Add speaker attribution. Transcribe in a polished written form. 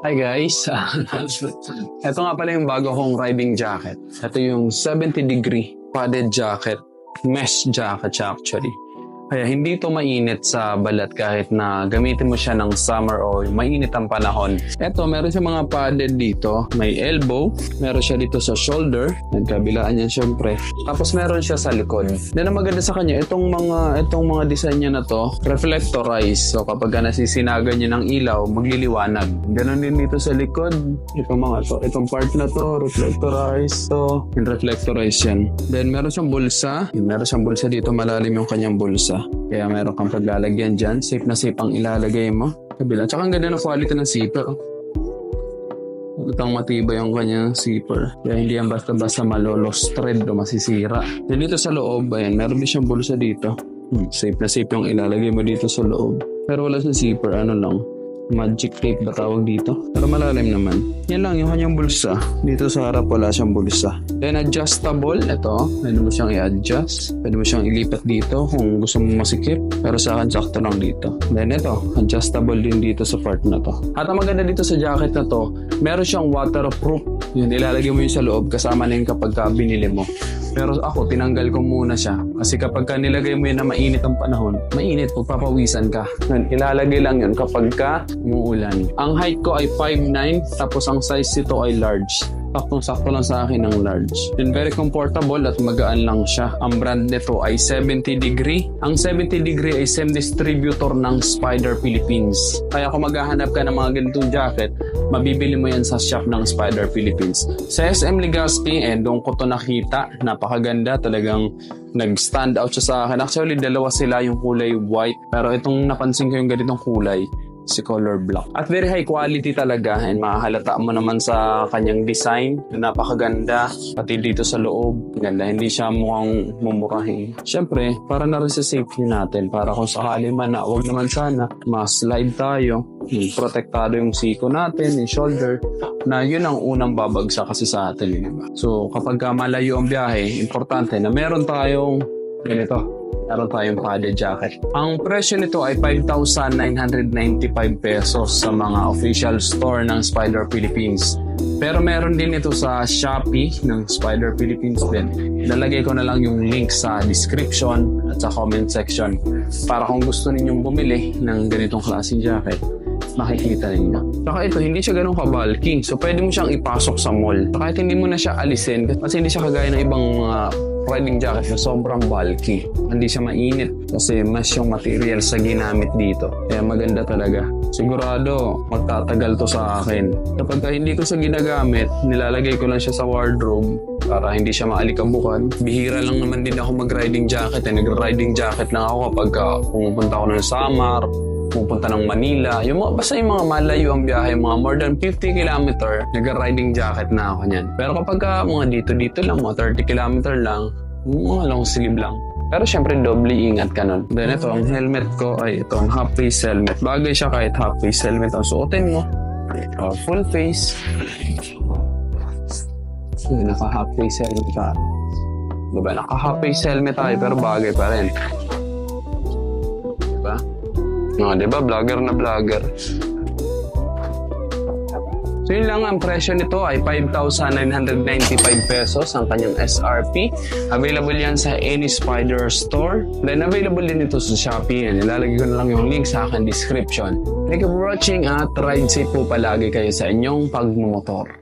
Speaker 1: Hi guys! Ito nga pala yung bago kong riding jacket. Ito yung 70 degree padded jacket. Mesh jacket siya actually. Kaya hindi ito mainit sa balat kahit na gamitin mo siya ng summer o mainit ang panahon. Ito, meron siya mga padded dito. May elbow, meron siya dito sa shoulder. Nagkabilaan yan syempre. Tapos meron siya sa likod. Then ang maganda sa kanya, itong mga design niya na to, reflectorized. So kapag nasisinagan niya ng ilaw, magliliwanag. Ganon din dito sa likod. Itong part na to, reflectorized. So, yung reflectorized yan. Then meron siyang bulsa. Meron siyang bulsa dito, malalim yung kanyang bulsa. Kaya meron kang paglalagyan dyan. Safe na safe ang ilalagay mo. Kabila. Tsaka ang ganda ng quality ng zipper. Itang matibay yung kanyang zipper. Kaya hindi yan basta-basta malolos thread o masisira. Then dito sa loob, ayan, meron din siyang bulsa dito. Safe na safe yung ilalagay mo dito sa loob. Pero wala sa zipper, magic tape ba tawag dito? Pero malalim naman. Yan lang yung kanyang bulsa. Dito sa harap wala siyang bulsa. Then adjustable. Ito. Pwede mo siyang i-adjust. Pwede mo siyang ilipat dito kung gusto mo masikip. Pero sa akin sakto lang dito. Then ito. Adjustable din dito sa part na to. At ang maganda dito sa jacket na to, meron siyang waterproof. Yun, ilalagay mo yun sa loob kasama na yun kapag binili mo. Pero ako, tinanggal ko muna siya. Kasi kapag nilagay mo yun na mainit ang panahon, mainit, pagpapawisan ka. Ilalagay lang yun kapag umuulan. Ang height ko ay 5'9", tapos ang size ito ay large. Saktong-sakto lang sa akin ng large. Then very comfortable at magaan lang siya. Ang brand nito ay 70 degree. Ang 70 degree ay same distributor ng Spider Philippines. Kaya kung maghahanap ka ng mga ganitong jacket, mabibili mo yan sa shop ng Spider Philippines. Sa SM Legazpi, doon ko to nakita. Napakaganda, talagang nag-stand out siya sa akin. Actually, dalawa sila yung kulay white. Pero itong napansin ko yung ganitong kulay, si color black. At very high quality talaga and makahalata mo naman sa kanyang design. Napakaganda. Pati dito sa loob. Ganda. Hindi siya mukhang mumurahin. Siyempre, para na rin sa safety natin. Para kung sakali man na, huwag naman sana, ma-slide tayo. Protektado yung siko natin, yung shoulder. Na yun ang unang babagsak kasi sa atin. Diba? So, kapag malayo ang biyahe, importante na meron tayong ganito. Meron tayong padded jacket. Ang presyo nito ay 5,995 pesos sa mga official store ng Spider Philippines. Pero meron din ito sa Shopee ng Spider Philippines din. Ilalagay ko na lang yung link sa description at sa comment section para kung gusto ninyong bumili ng ganitong klaseng jacket, makikita ninyo. Saka ito, hindi siya ganun ka-bulky. So, pwede mo siyang ipasok sa mall. Kahit hindi mo na siya alisin kasi hindi siya kagaya ng ibang mga riding jacket na sobrang bulky. Hindi siya mainit kasi mas yung material sa ginamit dito. Kaya maganda talaga. Sigurado, magtatagal to sa akin. Kapag hindi ko siya ginagamit, nilalagay ko lang siya sa wardrobe para hindi siya maalikabukan. Bihira lang naman din ako mag-riding jacket. Nag-riding jacket lang ako kapag pumupunta ako ng Samar, pupunta ng Manila. Basta yung mga malayo ang biyahe, mga more than 50 km, nag-riding jacket na ako niyan. Pero kapag mga dito lang, mga 30 km lang, mga long sleeve lang. Pero syempre, doble ingat ka nun. Then ito, ang helmet ko ay ito, ang half-face helmet. Bagay siya kahit half-face helmet ang suotin mo. Full face. So, naka-half-face helmet ka. Diba? Naka-half-face helmet tayo, pero bagay pa rin. Diba? Diba? Vlogger na vlogger. So yun lang, ang presyo nito ay 5,995 pesos ang kanyang SRP. Available yan sa any Spider store. Then available din ito sa Shopee. Ilalagay ko na lang yung link sa akin description. Thank you for watching at ride safe po palagi kayo sa inyong pagmumotor.